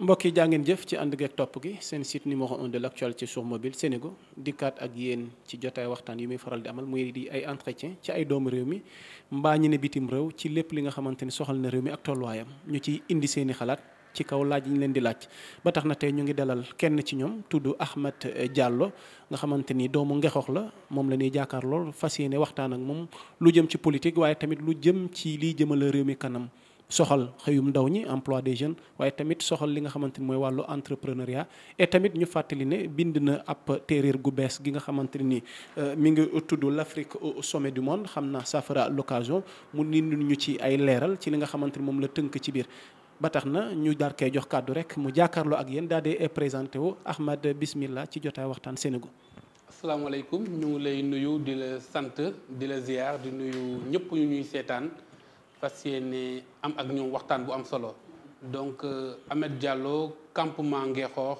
mbokk yi jaa ngeen jëf ci ànd geeg topp gi seen site numéro 1 de l'actualité sur mobile Sénégo dikkaat ak yéen ci jotaay waxtaan yi muy faral di amal muy di ay entretien ci ay doomu réew mi mbaa ñi ne bitim réew ci lépp li nga xamante ni soxal na réew mi ak tolluwaayam ñu ci indi seeni xalaat ci kaw laaj yi ñu leen di laaj ba tax na tey ñu ngi dalal kenn ci ñoom tudd Ahmed Diallo nga xamante ni doomu Ngexox la moom la ñuy jàkkaar lool fas yéene waxtaan ak moom lu jëm ci politique waaye tamit lu jëm ci liy jëmale réew mi kanam soxal xëyum ndaw ñi emploi des jeunes waaye tamit soxal li nga xamante ni mooy wàllu entrepreneuriat et tamit ñu fàttali ne bind na ab téeréer gu bees gi nga xamante ni mi ngi tudd l'Afrique au sommet du monde xam naa ça fera l'occasion mu nit ñu ci ay leeral ci li nga xamante ni moom la tënk ci biir ba tax na ñu daal koy jox kàddu rek mu jàkkaarloo ak yéen daal di présenté wu Ahmed bismillah ci jotaay waxtaan Sénégal. asalaamaaleykum ñu ngi lay nuyu di la sant di la ziar di nuyu ñëpp ñu ñuy seetaan fas yéene am ak ñoom waxtaan bu am solo donc Ahmed Diallo campement Ngexox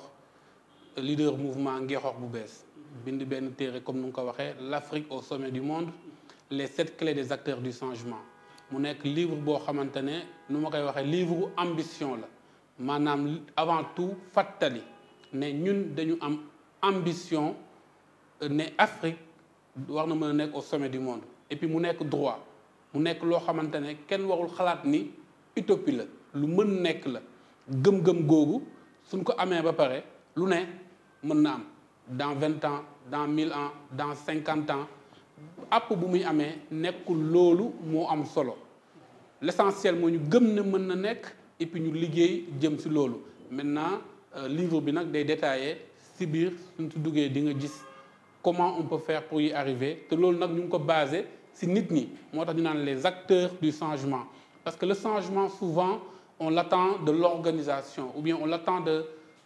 leader mouvement Ngexox bu bees bind benn téere comme nu nga ko waxee l'Afrique au sommet du monde les 7 clés des acteurs du changement mu nekk livre boo xamante ne nu ma koy waxee livre ambition la maanaam avant tout fàttali ne ñun dañu am ambition ne Afrique war na mën a nekk au sommet du monde et puis mu nekk droit mu nekk loo xamante ne kenn warul xalaat ni utopie la lu mën nekk la gëm-gëm googu suñ ko amee ba pare lu ne mën na am dans 20 ans dans 1000 ans dans 50 ans àpp bu muy amee nekkul loolu moo am solo l'essentiel moo ñu gëm ne mën na nekk et puis ñu liggéey jëm si loolu maintenant livre bi nag day détaillé si biir suñ si duggee di nga gis comment on peut faire pour y arriver te loolu nag ñu ngi ko basé si nit ñi moo tax ñu naan les acteurs du changement parce que le changement souvent on l'attend de l'organisation ou bien on l'attend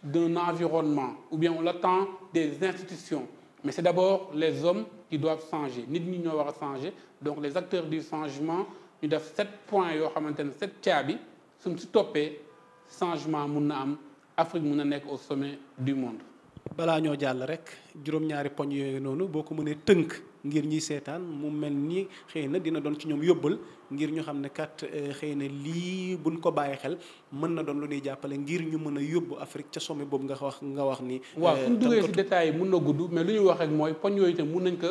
d'un environnement ou bien on l'attend des institutions mais c'est d'abord les hommes qui doivent changer nit ñi ñoo war a changer donc les acteurs du changement ñu def 7 points yoo xamante ne 7 caabi suñ si toppee changement mun na am Afrique mun na nekk au sommet du monde. balaa ñoo jàll rek juróom-ñaari poñ yooyu noonu boo ko mënee tënk ngir ñiy seetaan mu mel ni xëy na dina doon ci ñoom yóbbal ngir ñu xam ne kat xëy na lii buñ ko bàyyi xel mën na doon lu ñuy jàppale ngir ñu mën a yóbbu Afrique ca sommet boobu nga wax ni. waaw suñ duggee ci détails yi mun na gudd mais lu ñuy wax rek mooy poñ yooyu itam mun nañ ko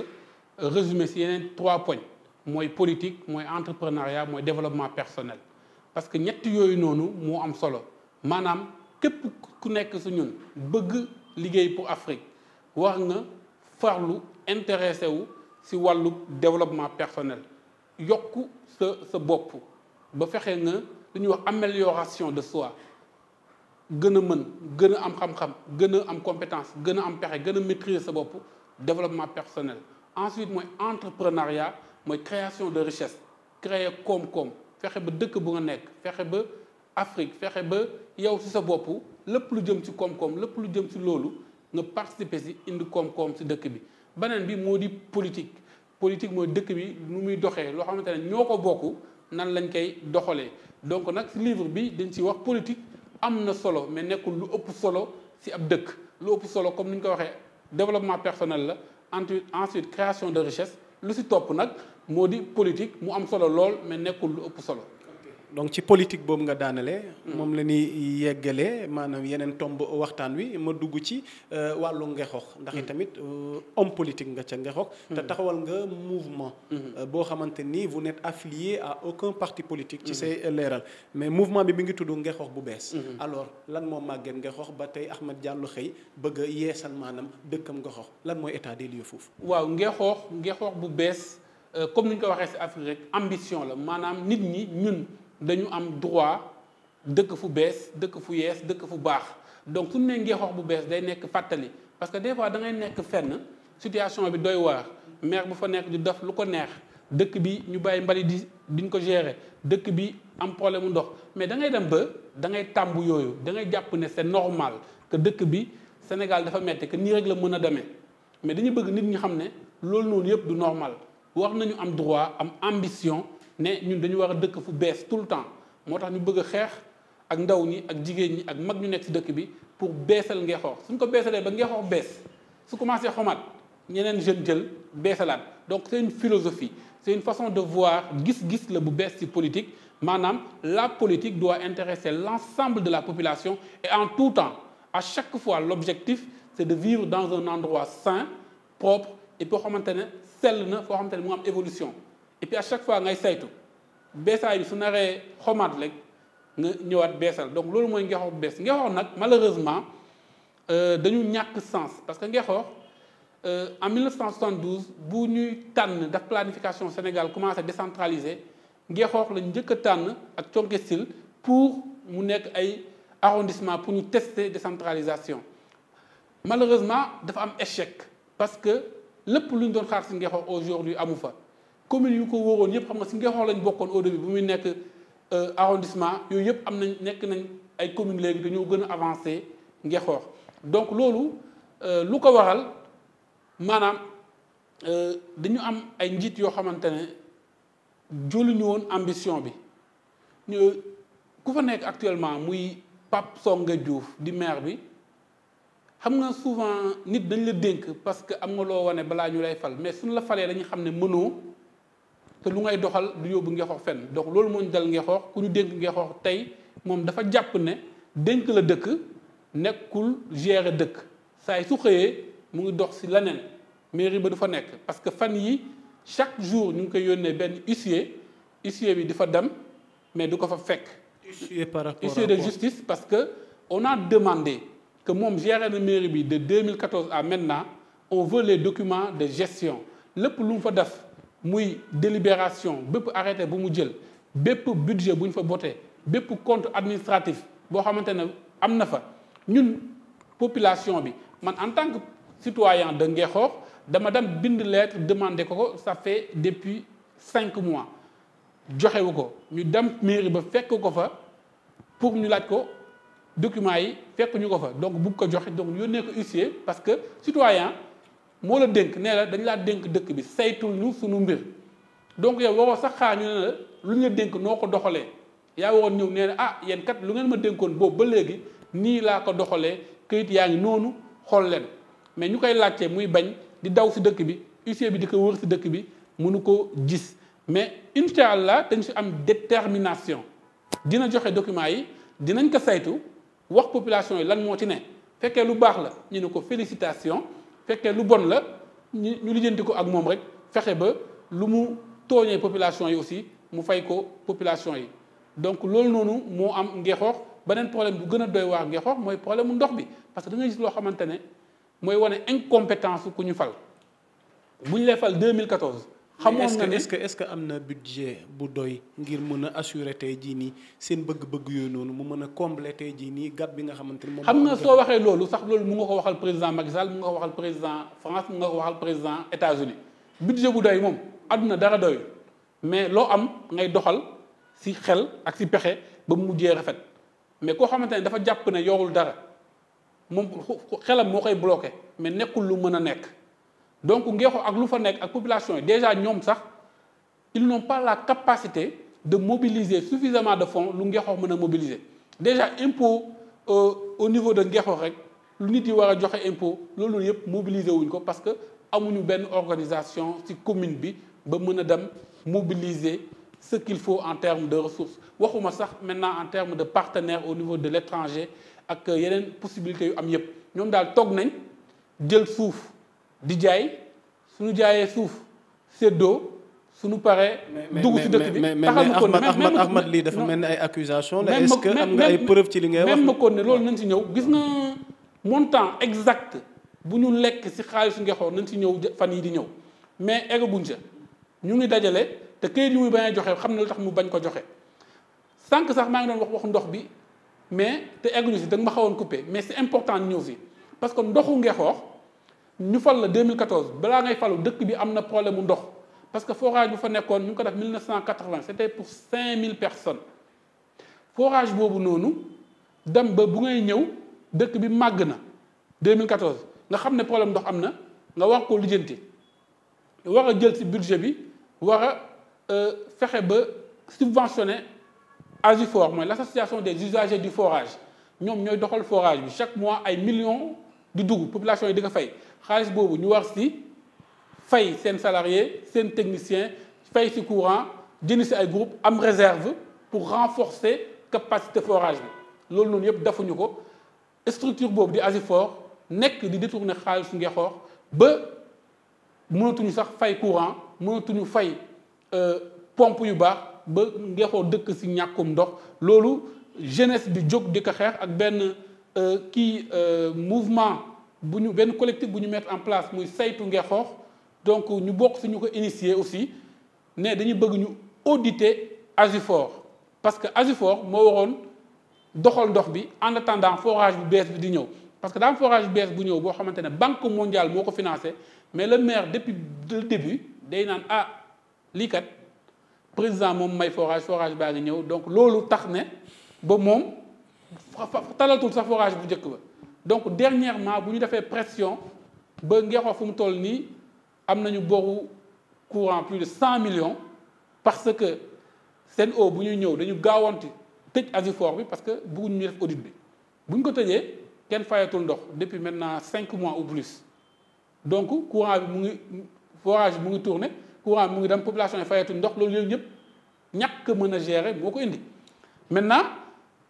résumer ci yeneen 3 poñ mooy politique mooy entrepreneuriat mooy développement personnel parce que ñett yooyu noonu moo am solo maanaam képp ku nekk su ñun bëgg liggéey pour Afrique war nga farlu intéressé wu ci wàllu développement personnel yokku sa bopp ba fexe nga lu ñuy wax amélioration de soi gën a mën gën a am xam-xam gën a am compétence gën a am pexe gën a maîtriser sa bopp développement personnel ensuite mooy entrepreneuriat mooy création de richesse créer koom-koom fexe ba dëkk bu nga nekk fexe ba Afrique fexe ba yow ci sa bopp lépp lu jëm ci koom-koom lépp lu jëm ci loolu nga participer ci indi koom-koom ci dëkk bi beneen bi moo di politique mooy dëkk bi nu muy doxee loo xamante ne ñoo ko bokk nan lañ koy doxalee donc nag ci livre bi dañ ci wax politique am na solo mais nekkul lu ëpp solo ci ab dëkk lu ëpp solo comme ni ñu ko waxee développement personnel la ensuite création de richesse lu ci topp nag moo di politique mu am solo lool mais nekkul lu ëpp solo. donc ci politique boobu nga daanale moom la ñuy yeggalee maanaam yeneen tomb waxtaan wi ma dugg ci wàllu Ngexox ndax tamit homme politique nga ca Ngexox te taxawal nga mouvement boo xamante ni vous n'êtes affilié à aucun parti politique ci say leeral mais mouvement bi ngi tudd Ngexox bu bees alors lan moo màggee Ngexox ba tey Ahmed Diallo xëy bëgg a yeesal maanaam dëkkam Ngexox lan mooy état des lieux foofu waaw Ngexox bu bees comme ni ñu ko waxee ci Afrique rek ambition la maanaam nit ñi ñun dañu am droit dëkk fu bees dëkk fu yees dëkk fu baax donc suñu nee Ngexox bu bees day nekk fàttali parce que des fois da ngay nekk fenn situation bi doy waar maire bu fa nekk di def lu ko neex dëkk bi ñu bàyyi mbali diñ ko gérer dëkk bi am problème mu ndox mais da ngay dem ba da ngay tàmbu yooyu da ngay jàpp ne c'est normal que dëkk bi Sénégal dafa metti que nii rek la mën a demee mais dañu bëgg nit ñi xam ne loolu noonu yëpp du normal wax nañu am droit am ambition ne ñun dañu war a dëkk fu bees tout le temps moo tax ñu bëgg a xeex ak ndaw ñi ak jigéen ñi ak mag ñu nekk ci dëkk bi pour beesal Ngexox suñ ko beesalee ba Ngexox bees su commencé xomaat ñeneen jeune jël beesalaat donc c'est une philosophie c'est une façon de voir gis-gis la bu bees ci politique maanaam la politique doit intéresser l'ensemble de la population et en tout temps à chaque fois l'objectif c'est de vivre dans un endroit sain propre et boo xamante ne sell na foo xamante ne mu am évolution et puis à chaque fois ngay saytu beesaay bi su naree xomaat rek nga ñëwaat beesal donc loolu mooy Ngexoox bu bees Ngexoox nag malheureusement dañu ñàkk sens parce que Ngexoox en 1972 bu ñuy tànn daf planification Sénégal commencé décentraliser Ngexoox lañ njëkk a tànn ak Thionck Essyl pour mu nekk ay arrondissement pour ñu tester décentralisation malheureusement dafa am échec parce que lépp lu ñu doon xaar ci Ngexoox aujourd'hui amu fa commune yu ko wóoroon yëpp xam nga ci Ngexoox lañ bokkoon au début bu muy nekk arrondissement yooyu yëpp am nañ nekk nañ ay communes léegi dañoo gën a avancé Ngexoox donc loolu lu ko waral maanaam dañu am ay njiit yoo xamante ne jëluñu woon ambition bi ku fa nekk actuellement muy Pape Songa Diouf di maire bi xam nga souvent nit dañ la dénk parce que am nga loo wane balaa ñu lay fal mais suñu la falee dañuy xam ne mënoo te lu ngay doxal du yóbbu Ngexoox fenn donc loolu moo ñu dal Ngexoox ku ñu dénk Ngexoox tey moom dafa jàpp ne dénk la dëkk nekkul gérer dëkk saa yi su xëyee mu ngi dox ci leneen mairie ba du fa nekk parce que fan yi chaque jour ñu ngi koy yónnee benn huissier bi di fa dem mais du ko fa fekk. huissier de justice parce que on a demandé que moom gérer na mairie bi de 2014 à maintenant on veut les documents de gestion lépp lu mu fa def muy délibération bépp arrêté bu mu jël bépp budget bu ñu fa voté bépp compte administratif boo xamante ne am na fa ñun population bi man en tant que citoyen de Ngexoox dama dem bind lettre demandé ko ça fait depuis 5 mois joxewu ko ñu dem mairie ba fekk ko fa pour ñu laaj ko documents yi fekk ñu ko fa donc bugg ko joxe donc yónnee ko huissier parce que citoyen moo la dénk nee la dañ laa dénk dëkk bi saytul ñu suñu mbir donc yow waroo sax xaar ñu ne la lu ñu la dénk noo ko doxalee yaa waroon ñëw nee na ah yéen kat lu ngeen ma dénkoon boobu ba léegi nii laa ko doxalee këyit yaa ngi noonu xool leen mais ñu koy laajte muy bañ di daw ci dëkk bi huissier bi di ko wër ci dëkk bi mënu ko gis mais incha allah dañ ci am détermination dina joxe documents yi dinañ ko saytu wax population yi lan moo ci ne fekkee lu baax la ñu ne ko félicitation fekkee lu bon la ñu lijjanti ko ak moom rek fexe ba lu mu tooñee population yi aussi mu fay ko population yi donc loolu noonu moo am Ngexoox beneen problème bu gën a doy waar Ngexoox mooy problème mu ndox bi parce que da ngay gis loo xamante ne mooy wane incompétence ku ñu fal bu ñu lay fal 2014. xamoon nga ne est-ce que am na budget bu doy ngir mën a assurer tey jii nii seen bëgg-bëgg yooyu noonu mu mën a combler tey jii nii gap bi nga xamante ni moom. xam nga soo waxee loolu sax loolu mu nga ko waxal président Macky Sall mu nga ko waxal président France mu nga ko waxal président États-Unis budget bu doy moom àdduna dara doy mais loo am ngay doxal ci xel ak ci pexe ba mu mujjee rafet mais koo xamante ne dafa jàpp ne yorul dara moom xelam moo koy bloqué mais nekkul lu mën a nekk. donc Ngexoox ak lu fa nekk ak population yi déjà ñoom sax ils n'ont pas la capacité de mobiliser suffisamment de fonds lu Ngexoox mën a mobiliser déjà impôt au niveau de Ngexoox rek lu nit yi war a joxe impôt loolu yëpp mobiliser wuñ ko parce que amuñu benn organisation ci commune bi ba mën a dem mobiliser ce qu'il faut en termes de ressources waxuma sax maintenant en termes de partenaires au niveau de l'étranger ak yeneen possibilités yu am yëpp ñoom daal toog nañ jël suuf di jaay suñu jaayee suuf séddoo suñu paree. dugg ci dëkk bi taxal ma ko ne Ahmad lii dafa mel ni ay accusation la est-ce que am nga ay preuve ci li ngay wax. même ma ko ne loolu nañ ci ñëw gis nga montant exact bu ñu lekk ci xaalisu Ngexoox nañ ci ñëw fan yi di ñëw mais eggaguñ ca ñu ngi dajale te këyit yu muy bañ a joxe xam na lu tax mu bañ ko joxe sànq sax maa ngi doon waxu ndox bi mais te egguñu ci da nga ma xawoon coupé mais c'est important ñëw ci parce que ndoxu Ngexoox ñu fal la 2014 balaa ngay falu dëkk bi am na problème mu ndox parce que forage bu fa nekkoon ñu ngi ko def 1980 c'était pour 5000 personnes forage boobu noonu dem ba bu ngay ñëw dëkk bi màgg na 2014 nga xam ne problème ndox am na nga war ko lijjanti war a jël ci budget bi war a fexe ba subventionner AGIFOR mooy l'association des usagers du forage ñoom ñooy doxal forage bi chaque mois ay millions di dugg population yi di ko fay xaalis boobu ñu war ci fay seen salarié seen technicien fay si courant jënd si ay groupe am réserve pour renforcer capacité forage bi loolu noonu yëpp defuñu ko structure boobu di Asifor nekk di détourner xaalisu Ngexoox ba mënatuñu sax fay courant mënatuñu fay pompe yu baax ba Ngexoox dëkk si ñàkkum ndox loolu jeunesse bi jóg di ko xeex ak benn mouvement bu ñu benn collectif bu ñu mettre en place muy saytu Ngexoox donc ñu bokk si ñu ko initier aussi ne dañuy bëgg ñu auditer Asifor parce que Asifor moo waroon doxal ndox bi en attendant forage bu bees bi di ñëw parce que daa am forage bu bees bu ñëw boo xamante ne banque mondiale moo ko financé mais le maire depuis le début day naan lii kat président moom may forage baa ngi ñëw donc loolu tax ne ba moom talatul sax forage bu njëkk ba donc dernièrement bu ñu defee pression ba Ngexoox fu mu toll nii am nañu boru courant plus de 100 millions parce que Sen'Eau bu ñuy ñëw dañu gaawanti tëj Asifor bi parce que bëgguñu ñu def audit bi bu ñu ko tëjee kenn fayatul ndox depuis maintenant 5 mois ou plus donc courant bi mu ngi forage bi mu ngi tourné courant bi mu ngi dem population yi fayatul ndox loolu yooyu ñëpp ñàkk mën a gérer moo ko indi. maintenant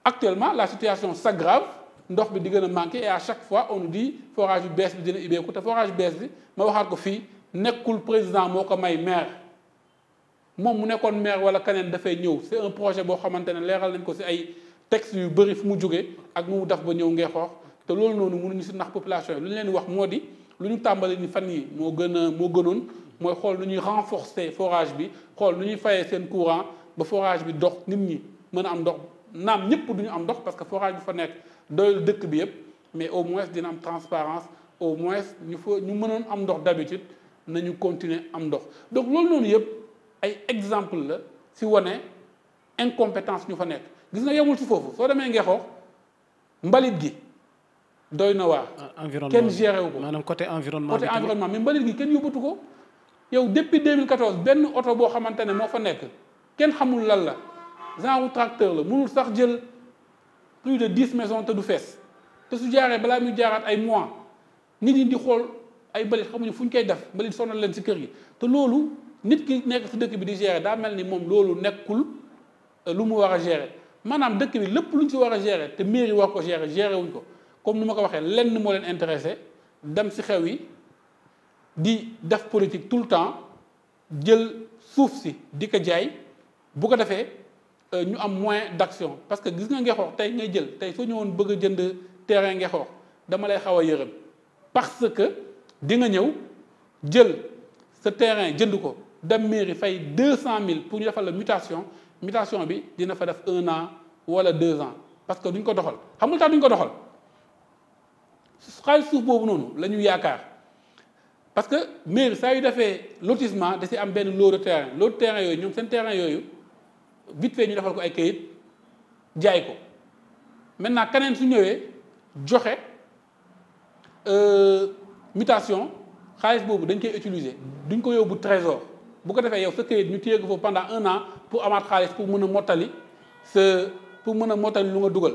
actuellement la situation s'aggrave ndox bi di gën a manqué et à chaque fois on nous dit forage bi bees bi dina ibbeeku te forage bees bi ma waxaat ko fii nekkul président moo ko may maire. moom mu nekkoon maire wala keneen dafay ñëw c'est un projet boo xamante ne leeral nañ ko ci ay textes yu bëri fu mu jógee ak mu def ba ñëw Ngexoox te loolu noonu mënuñu ci nax population yi lu ñu leen di wax moo di lu ñu tàmbali ni fan yi moo gënoon mooy xool nu ñuy renforcer forage bi xool nu ñuy fayee seen courant ba forage bi dox nit ñi mën a am ndox naam ñëpp du ñu am ndox parce que forage bi fa nekk doyul dëkk bi yëpp mais au moins dina am transparence au moins ñu mënoon am ndox d'habitude nañu continuer am ndox donc loolu noonu yëpp ay exemple la si wane incompétence ñu fa nekk gis nga yemul si foofu soo demee Ngexoox mbalit gi doy na waar. environnement kenn géré wu ko maanaam côté environnement mais mbalit gi kenn yóbbatu ko yow depuis 2014 benn oto boo xamante ne moo fa nekk kenn xamul lan la genre tracteur la mënul sax jël plus de 10 maisons te du fees te su jaaree balaa muy jaaraat ay mois nit ñi di xool ay mbalit xamuñu fu ñu koy def mbalit sonal leen si kër gi te loolu. nit ki nekk ci dëkk bi di gérer daa mel ni moom loolu nekkul lu mu war a gérer maanaam dëkk bi lépp lu ñu ci war a gérer te mairie war ko gérer wuñ ko comme ni ma ko waxee lenn moo leen intéressé dem ci xew yi di def politique tout le temps jël suuf si di ko jaay bu ko defee ñu am moyen d'action parce que gis nga Ngexoox tey ngay jël tey soo ñëwoon bëgg a jënd terrain Ngexoox dama lay xaw a yërëm parce que di nga ñëw jël sa terrain jënd ko dem mairie fay 200 000 pour ñu defal la mutation bi dina fa def 1 an wala 2 ans parce que duñ ko doxal xam nga tax duñ ko doxal xaalis suuf boobu noonu la ñu yaakaar parce que mairie saa yu defee lotissement da si am benn lot de terrain yooyu ñoom seen terrain yooyu vite fait ñu defal ko ay kayit jaay ko maintenant keneen su ñëwee joxe mutation xaalis boobu dañ koy utiliser duñ ko yóbbu trésor bu ko defee yow sa këyit ñu téye ko foofu pendant 1 an pour amaat xaalis pour mën a mottali lu nga dugal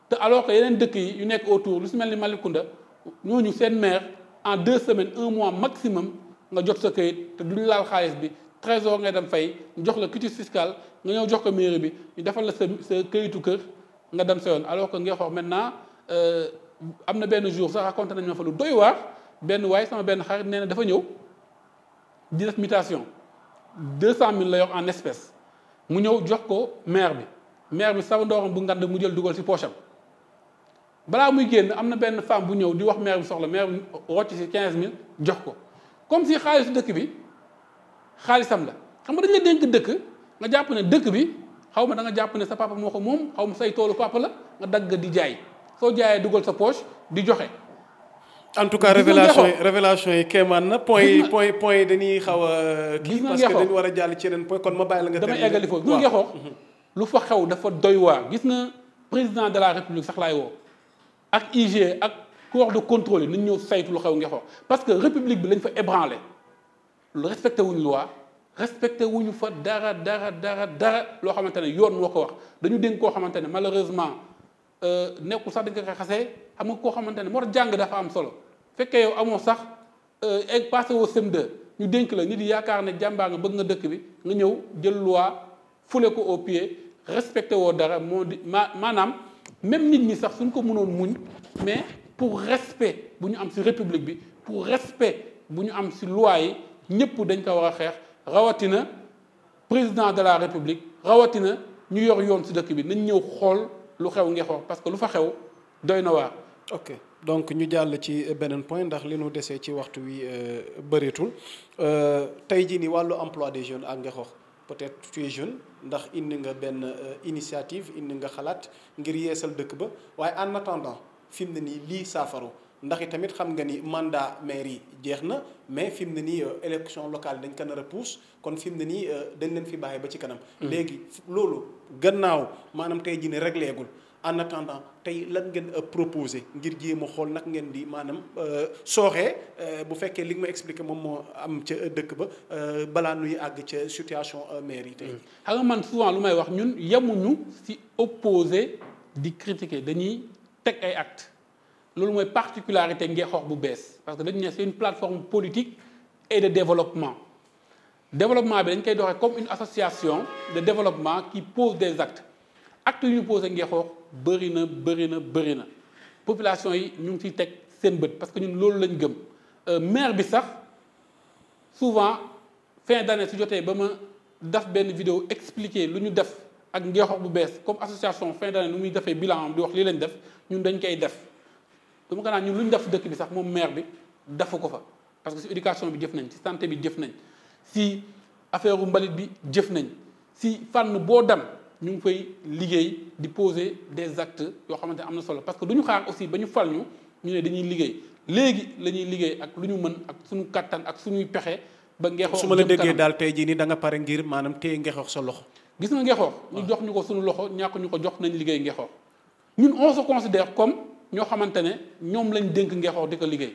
te alors que yeneen dëkk yi yu nekk autour lu si mel ni Malicounda ñooñu seen maire en 2 semaines 1 mois maximum nga jot sa këyit te duñu laal xaalis bi trésor ngay dem fay ñu jox la quitus fiscal nga ñëw jox ko mairie bi ñu defal la sa këyitu kër nga dem sa yoon alors que Ngexoox maintenant am na benn jour sax raconté nañ ma fa lu doy waar benn waaye sama benn xarit nee na dafa ñëw di def mutation 200 000 la yor en espèces mu ñëw jox ko maire bi sama ndooram bu ngand mu jël dugal ci poche am balaa muy génn am na benn femme bu ñëw di wax maire bi soxla maire bi rocc ci 15 000 jox ko comme si xaalisu dëkk bi xaalisam la xam nga dañ la dénk dëkk nga jàpp ne dëkk bi xaw ma da nga jàpp ne sa papa moo ko moom xaw ma say toolu papa la nga dagg di jaay soo jaayee dugal sa poche di joxe. en tout cas révélation yi kéemaan na point yi dañuy xaw a kii parce que dañu war a jàll ci yeneen point kon ma bàyyi la nga damay eggali foofu gis nga Ngexoox lu fa xew dafa doy waar gis nga président de la république sax laay woo ak IG ak corps de contrôle yi nañ ñëw saytu lu xew Ngexoox parce que république bi lañ fa ébranlé respecté wuñu loi respecté wuñu fa dara loo xamante ne yoon moo ko wax dañu dénk koo xamante ne malheureusement nekkul sax dañ ko koy xasee xam nga koo xamante ne moo tax jàng dafa am solo fekkee yow amoo sax passé woo CM2 ñu dénk la nit yi yaakaar ne jàmbaar nga bëgg nga dëkk bi nga ñëw jël loi fule ko au pied respecté woo dara moo di maanaam même nit ñi sax suñ ko mënoon muñ mais pour respect bu ñu am ci république bi pour respect bu ñu am ci loi yi ñëpp dañ ko war a xeex rawatina président de la république rawatina ñu yor yoon ci dëkk bi nañ ñëw xool lu xew Ngexoox parce que lu fa xew doy na waar. ok donc ñu jàll ci beneen point ndax li nu desee ci waxtu wi bëreetul tey jii nii wàllu emploi des jeunes ak Ngexoox peut-être tu es jeune ndax indi nga benn initiative indi nga xalaat ngir yeesal dëkk ba waaye en attendant fi mu ne nii lii saafaru ndax i tamit xam nga ni mandat maire yi jeex na mais fi mu ne nii élection locale dañ ko nar a pousse kon fi mu ne nii dañ leen fi bàyyi ba ci kanam. léegi loolu gannaaw maanaam tey jii ne régléegul en attendant tey lan ngeen proposé ngir jéem a xool nag ngeen di maanaam sooxee bu fekkee li nga ma expliqué moom moo am ca dëkk ba balaa nuy àgg ca situation maire yi tey. xam nga man souvent lu may wax ñun yemuñu ci opposé di critiquer dañuy teg ay actes loolu mooy particularité Ngexoox bu bees parce que dañu ne c'est une plateforme politique et de développement développement bi dañ koy doxee comme une association de développement qui pose des actes actes yu ñu posé Ngexoox bëri na population yi ñu ngi ciy teg seen bët parce que ñun loolu lañ gëm maire bi sax souvent fin d'année su jotee ba ma def benn vidéo expliquer lu ñu def ak Ngexoox bu bees comme association fin d'année nu muy defee bilan am di wax lii lañ def ñun dañ koy def dama ko naan ñun lu ñu def dëkk bi sax moom maire bi defu ko fa parce que ci éducation bi jëf nañ ci santé bi jëf nañ ci affaire u mbalit bi jëf nañ ci fànn boo dem ñu ngi fay liggéey di poser des actes yoo xamante ne am na solo parce que du ñu xaar aussi ba ñu fal ñu ne dañuy liggéey léegi la ñuy liggéey ak lu ñu mën ak suñu kattan ak suñuy pexe ba Ngexoox su ma la déggee daal tey jii nii da nga pare ngir maanaam téye Ngexoox sa loxo. gis nga Ngexoox ñu jox ñu ko suñu loxo ñàkk ñu ko jox nañ liggéey Ngexoox ñun on se considère comme ñoo xamante ne ñoom lañ dénk Ngexoox di ko liggéey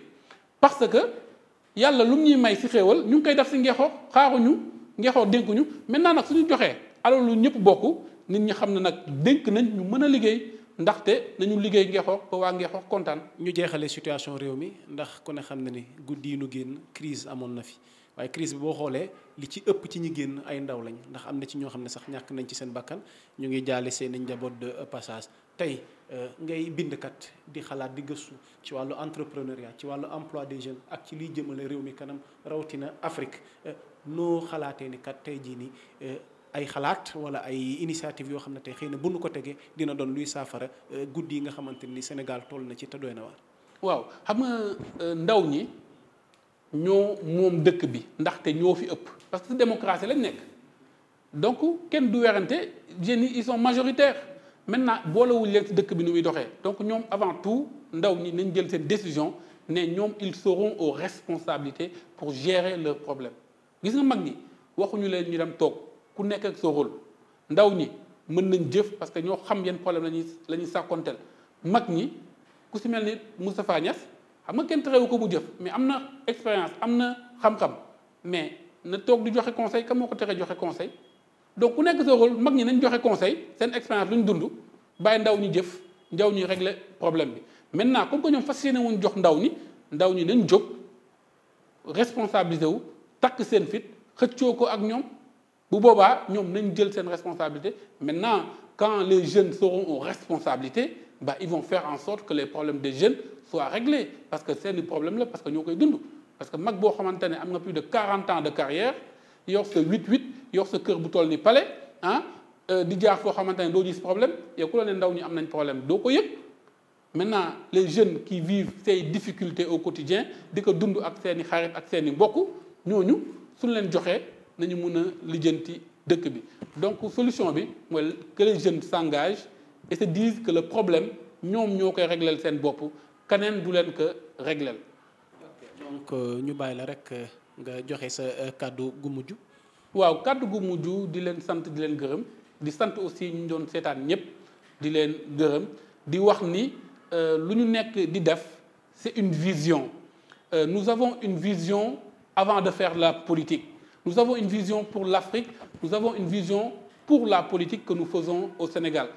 parce que yàlla lu mu ñuy may ci xéewal ñu ngi koy def ci Ngexoox xaaruñu Ngexoox dénkuñu maintenant nag suñu joxee alors lu ñëpp bokk nit ñi xam ne nag dénk nañ ñu mën a liggéey ndaxte nañu liggéey Ngexoox ba waa Ngexoox kontaan. ñu jeexalee situation réew mi ndax ku ne xam na ni guddi yi nu génn crise amoon na fi waaye crise bi boo xoolee li ci ëpp ci ñi génn ay ndaw lañ ndax am na ci ñoo xam ne sax ñàkk nañ ci seen bakkan ñu ngi jaale seen i njaboot de passage tey ngay bindkat di xalaat di gëstu ci wàllu entrepreneuriat ci wàllu emploi des jeunes ak ci liy jëmale réew mi kanam rawatina Afrique noo xalaatee ni kat tey jii nii ay xalaat wala ay initiative yoo xam ne tey xëy na bu nu ko tegee dina doon luy saafara guddi yi nga xamante ni Sénégal toll na ci te doy na waar. waaw xam nga ndaw ñi ñoo moom dëkk bi ndaxte ñoo fi ëpp parce que démocratie lañ nekk donc kenn du werante jeunes yi ils sont majoritaires maintenant boolewuñ leen ci dëkk bi nu muy doxee donc ñoom avant tout ndaw ñi nañ jël seen décision ne ñoom ils seront aux responsabilités pour gérer leurs problèmes gis nga mag ñi waxuñu leen ñu dem toog ku nekk ak sa rôle ndaw ñi mën nañ jëf parce que ñoo xam yenn problème la ñuy sàkkonteel mag ñi ku si mel ni Moustapha Niasse xam nga kenn terewu ko mu jëf mais am na expérience am na xam-xam mais na toog di joxe conseil ka moo ko tere joxe conseil donc ku nekk sa rôle mag ñi nañ joxe conseil seen expérience lu ñu dund bàyyi ndaw ñi jëf ndaw ñi régler problème bi maintenant comme que ñoom fas yéene wuñ jox ndaw ñi nañ jóg responsabilisé wu takk seen fit xëccoo ko ak ñoom bu boobaa ñoom nañ jël seen responsabilité maintenant quand les jeunes seront aux responsabilités bah ils vont faire en sorte que les problèmes des jeunes soient réglés parce que seeni problème la parce que ñoo koy dund parce que mag boo xamante ne am nga plus de 40 ans de carrière yor sa 8-8 yor sa kër bu toll ni palais di jaar foo xamante ne doo gis problème yow ku la ne ndaw ñi am nañ problème doo ko yëg maintenant les jeunes qui vivent ces difficultés au quotidien di ko dund ak seeni xarit ak seeni mbokk ñooñu suñu leen joxee nañu mën a lijjanti dëkk bi donc solution bi mooy que les jeunes s'engagent et se disent que le problème ñoom ñoo koy régleel seen bopp keneen du leen ko régleel. donc ñu bàyyi la rek nga joxe sa kàddu gu mujj. waaw kàddu gu mujj di leen sant di leen gërëm di sant aussi ñu doon seetaan ñëpp di leen gërëm di wax ni lu ñu nekk di def c'est une vision nous avons une vision avant de faire la politique nous avons une vision pour l'Afrique nous avons une vision pour la politique que nous faisons au Sénégal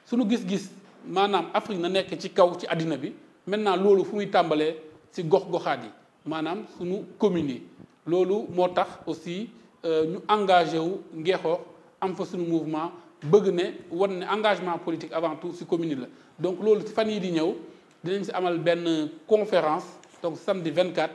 suñu gis-gis maanaam Afrique na nekk ci kaw ci àddina bi maintenant loolu fu muy tàmbalee ci gox-goxaat yi maanaam suñu communes yi loolu moo tax aussi ñu engagé wu Ngexoox am fa suñu mouvement bëgg ne wan ne engagement politique avant tout ci commune la donc loolu ci fan yi di ñëw dinañ ci amal benn conférence donc samedi 24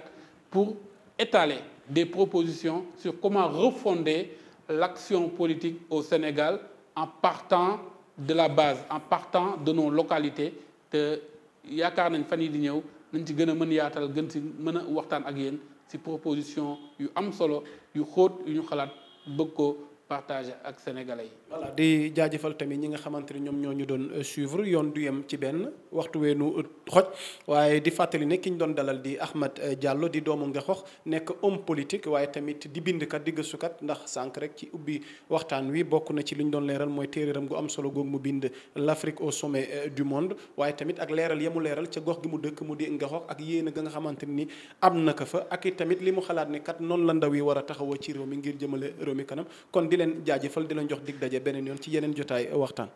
pour étaler des propositions sur comment refonder l'action politique au Sénégal en partant de la base en partant de nos localités te yaakaar nañ fan yi di ñëw nañ ci gën a mën yaatal gën ci mën a waxtaan ak yéen ci proposition yu am solo yu xóot yu ñu xalaat bëgg ko partager ak sénégalais yi. voilà di jaajëfal tamit ñi nga xamante ni ñoom ñoo ñu doon suivre yoon du yem ci benn waxtu weenu xoj waaye di fàttali ne ki ñu doon dalal di Ahmed Diallo di doomu Ngexoox nekk homme politique waaye tamit di bindkat di gëstukat ndax sànq rek ci ubbi waxtaan wi bokk na ci li ñu doon leeral mooy téeréeram gu am solo googu mu bind l'Afrique au sommet du monde waaye tamit ak leeral ya mu leeral ca gox gi mu dëkk mu di Ngexoox ak yéen ga nga xamante ni am na ko fa ak i tamit li mu xalaat ne kat noonu la ndaw yi war a taxawoo ci réew mi ngir jëmale réew mi kanam kon di leen jaajëfal di leen jox dig daje beneen yoon ci yeneen jotaay waxtaan